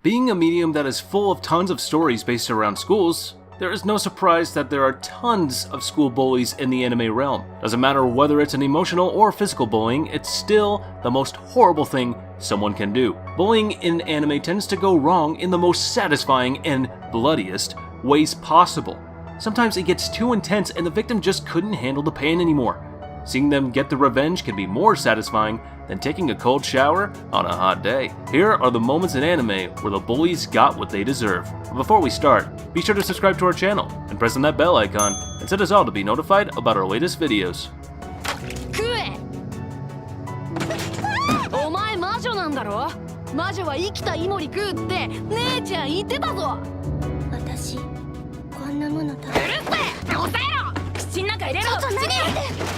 Being a medium that is full of tons of stories based around schools, there is no surprise that there are tons of school bullies in the anime realm. Doesn't matter whether it's an emotional or physical bullying, it's still the most horrible thing someone can do. Bullying in anime tends to go wrong in the most satisfying and bloodiest ways possible. Sometimes it gets too intense and the victim just couldn't handle the pain anymore. Seeing them get the revenge can be more satisfying than taking a cold shower on a hot day. Here are the moments in anime where the bullies got what they deserve. But before we start, be sure to subscribe to our channel and press on that bell icon and set us all to be notified about our latest videos. お前魔女なんだろ？魔女は生きたイモリ食うって姉ちゃん言ってたぞ。私こんなもの食べ。うるせえ！抑えろ！口の中入れろ！ちょっと何やって。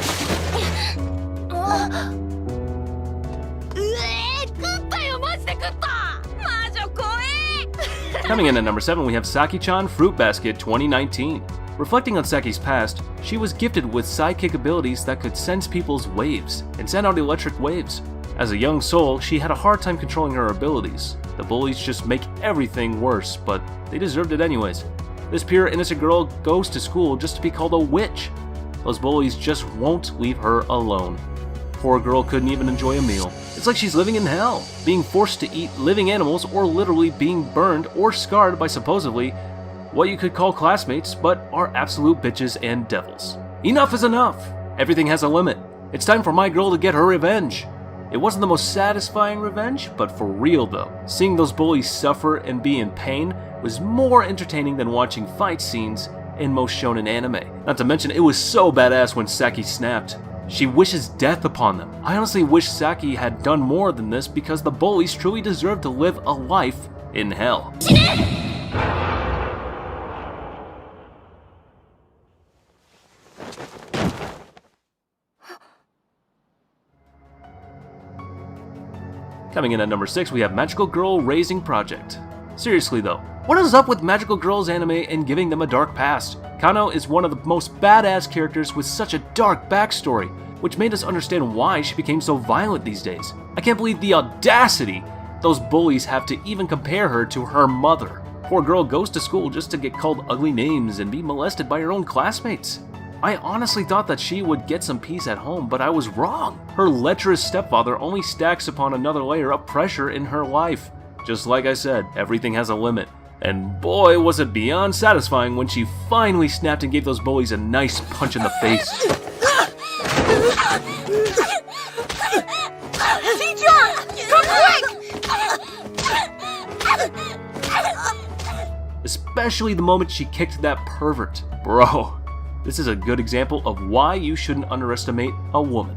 Coming in at number 7, we have Saki-chan Fruit Basket 2019. Reflecting on Saki's past, she was gifted with sidekick abilities that could sense people's waves and send out electric waves. As a young soul, she had a hard time controlling her abilities. The bullies just make everything worse, but they deserved it anyways. This pure innocent girl goes to school just to be called a witch. Those bullies just won't leave her alone. Poor girl couldn't even enjoy a meal. It's like she's living in hell, being forced to eat living animals or literally being burned or scarred by supposedly what you could call classmates but are absolute bitches and devils. Enough is enough! Everything has a limit. It's time for my girl to get her revenge. It wasn't the most satisfying revenge, but for real though. Seeing those bullies suffer and be in pain was more entertaining than watching fight scenes in most shonen anime. Not to mention, it was so badass when Saki snapped. She wishes death upon them. I honestly wish Saki had done more than this because the bullies truly deserve to live a life in hell. Coming in at number 6, we have Magical Girl Raising Project. Seriously though, what is up with Magical Girls anime and giving them a dark past? Kano is one of the most badass characters with such a dark backstory, which made us understand why she became so violent these days. I can't believe the audacity those bullies have to even compare her to her mother. Poor girl goes to school just to get called ugly names and be molested by her own classmates. I honestly thought that she would get some peace at home, but I was wrong. Her lecherous stepfather only stacks upon another layer of pressure in her life. Just like I said, everything has a limit. And boy, was it beyond satisfying when she finally snapped and gave those bullies a nice punch in the face. Teacher! Come quick! Especially the moment she kicked that pervert. Bro, this is a good example of why you shouldn't underestimate a woman.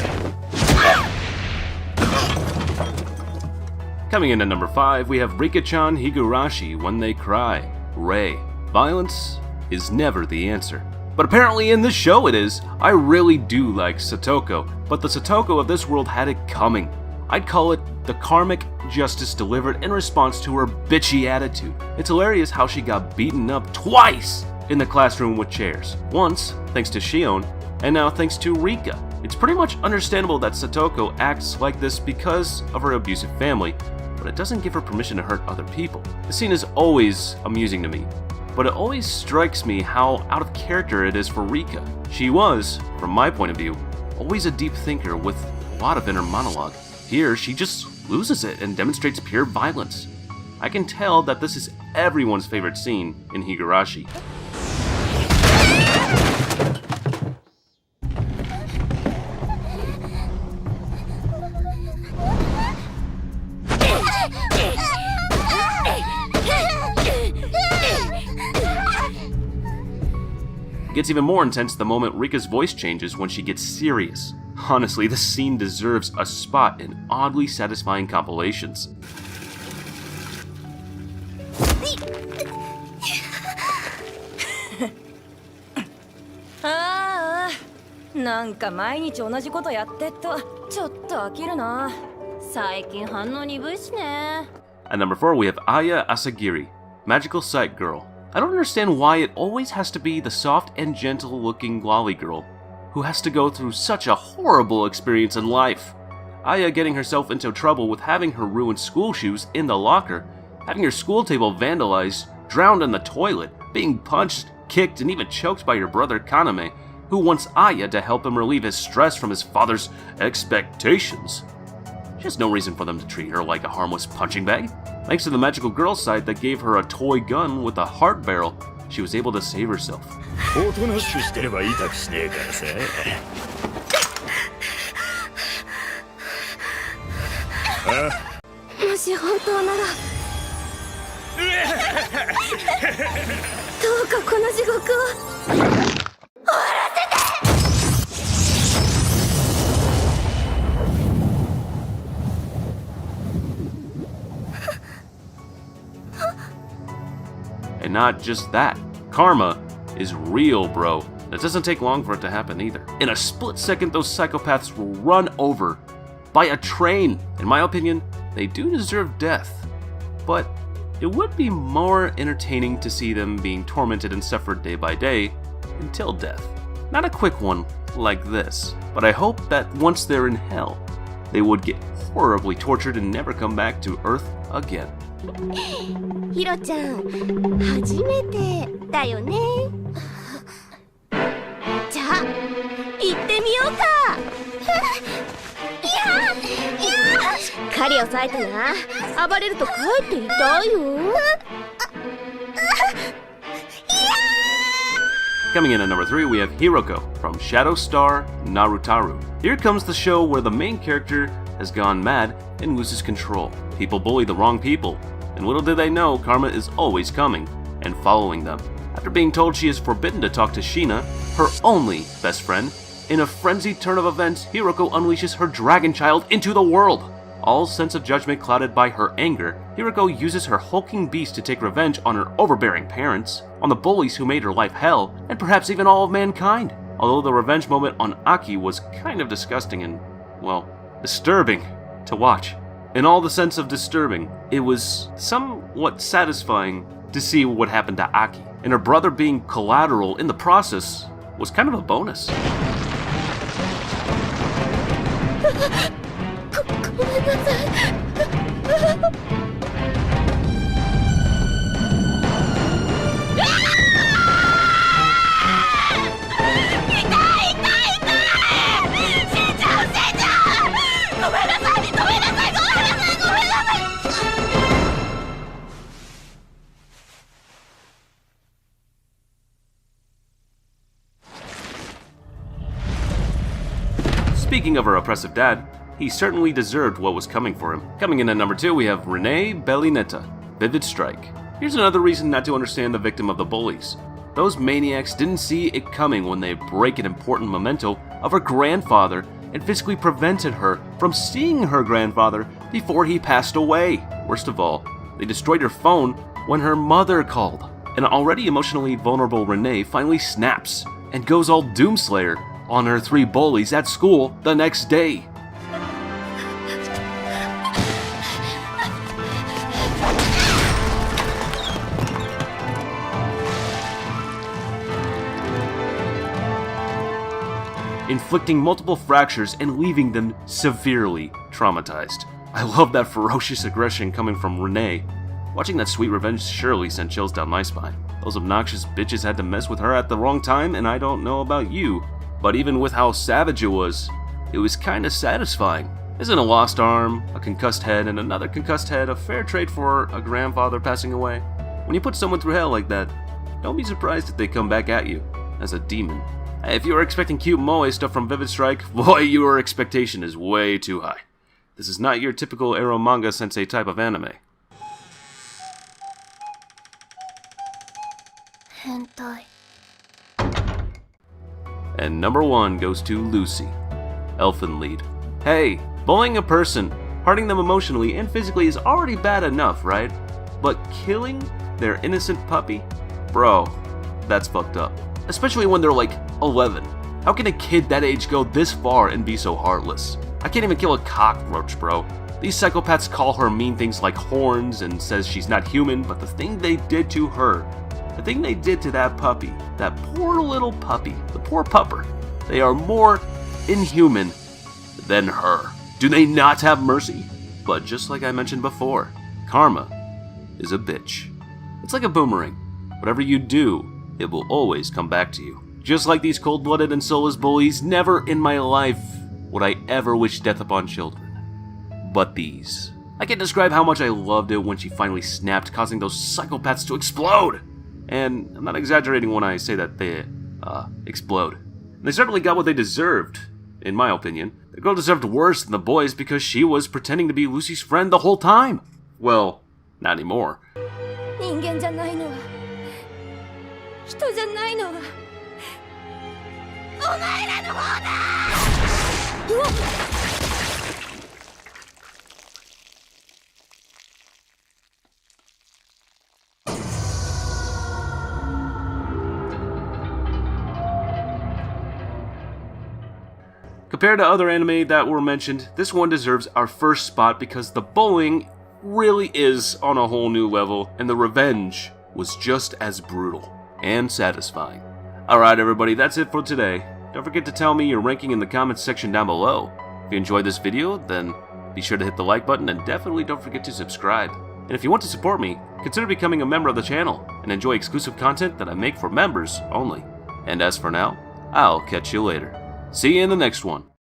Coming in at number 5, we have Rika-chan Higurashi When They Cry. Ray. Violence is never the answer. But apparently in this show it is. I really do like Satoko, but the Satoko of this world had it coming. I'd call it the karmic justice delivered in response to her bitchy attitude. It's hilarious how she got beaten up twice in the classroom with chairs. Once, thanks to Shion, and now thanks to Rika. It's pretty much understandable that Satoko acts like this because of her abusive family, but it doesn't give her permission to hurt other people. The scene is always amusing to me, but it always strikes me how out of character it is for Rika. She was, from my point of view, always a deep thinker with a lot of inner monologue. Here, she just loses it and demonstrates pure violence. I can tell that this is everyone's favorite scene in Higurashi. It gets even more intense the moment Rika's voice changes when she gets serious. Honestly, this scene deserves a spot in oddly satisfying compilations. At number 4, we have Aya Asagiri, Magical Sight Girl. I don't understand why it always has to be the soft and gentle looking lolly girl who has to go through such a horrible experience in life. Aya getting herself into trouble with having her ruined school shoes in the locker having your school table vandalized, drowned in the toilet, being punched, kicked, and even choked by your brother Kaname, who wants Aya to help him relieve his stress from his father's expectations. She has no reason for them to treat her like a harmless punching bag. Thanks to the magical girl site that gave her a toy gun with a heart barrel, she was able to save herself. おとなしくしてれば痛くしねえからさ。もし本当ならどうかこの地獄を And not just that, karma is real, bro. It doesn't take long for it to happen either. In a split second, those psychopaths will run over by a train. In my opinion, they do deserve death. But it would be more entertaining to see them being tormented and suffered day by day until death. Not a quick one like this, but I hope that once they're in hell, they would get horribly tortured and never come back to Earth again. ヒロちゃん、初めてだよね。じゃあ、行ってみようか。しっかり押さえてな。暴れるとかえって痛いよ。Coming in at number 3, we have Hiroko from Shadow Star Narutaru. Here comes the show where the main character has gone mad and loses control. People bully the wrong people, and little do they know, karma is always coming and following them. After being told she is forbidden to talk to Shina, her only best friend, in a frenzied turn of events, Hiroko unleashes her dragon child into the world. All sense of judgment clouded by her anger, Hiroko uses her hulking beast to take revenge on her overbearing parents, on the bullies who made her life hell, and perhaps even all of mankind. Although the revenge moment on Aki was kind of disgusting and, well, disturbing to watch. In all the sense of disturbing, it was somewhat satisfying to see what happened to Aki, and her brother being collateral in the process was kind of a bonus. ごめんなさい。Speaking of her oppressive dad, he certainly deserved what was coming for him. Coming in at number 2, we have Renee Bellinetta, Vivid Strike. Here's another reason not to understand the victim of the bullies. Those maniacs didn't see it coming when they break an important memento of her grandfather and physically prevented her from seeing her grandfather before he passed away. Worst of all, they destroyed her phone when her mother called. An already emotionally vulnerable Renee finally snaps and goes all Doomslayer on her 3 bullies at school the next day. Inflicting multiple fractures and leaving them severely traumatized. I love that ferocious aggression coming from Renee. Watching that sweet revenge surely sent chills down my spine. Those obnoxious bitches had to mess with her at the wrong time, and I don't know about you, but even with how savage it was kinda satisfying. Isn't a lost arm, a concussed head, and another concussed head a fair trade for a grandfather passing away? When you put someone through hell like that, don't be surprised if they come back at you as a demon. If you were expecting cute moe stuff from Vivid Strike, boy, your expectation is way too high. This is not your typical ero manga sensei type of anime. Hentai. And number 1 goes to Lucy, Elfen lead. Hey, bullying a person, hurting them emotionally and physically is already bad enough, right? But killing their innocent puppy? Bro, that's fucked up. Especially when they're like 11. How can a kid that age go this far and be so heartless? I can't even kill a cockroach, bro. These psychopaths call her mean things like horns and says she's not human, but the thing they did to her, the thing they did to that puppy, that poor little puppy, the poor pupper, they are more inhuman than her. Do they not have mercy? But just like I mentioned before, karma is a bitch. It's like a boomerang. Whatever you do, it will always come back to you. Just like these cold-blooded and soulless bullies, never in my life would I ever wish death upon children. But these. I can't describe how much I loved it when she finally snapped, causing those psychopaths to explode! And I'm not exaggerating when I say that they, explode. And they certainly got what they deserved, in my opinion. The girl deserved worse than the boys because she was pretending to be Lucy's friend the whole time. Well, not anymore. 人間じゃないのは人じゃないのはお前らの方だ。うわっ。Compared to other anime that were mentioned, this one deserves our first spot because the bullying really is on a whole new level, and the revenge was just as brutal and satisfying. Alright everybody, that's it for today. Don't forget to tell me your ranking in the comments section down below. If you enjoyed this video, then be sure to hit the like button and definitely don't forget to subscribe. And if you want to support me, consider becoming a member of the channel and enjoy exclusive content that I make for members only. And as for now, I'll catch you later. See you in the next one.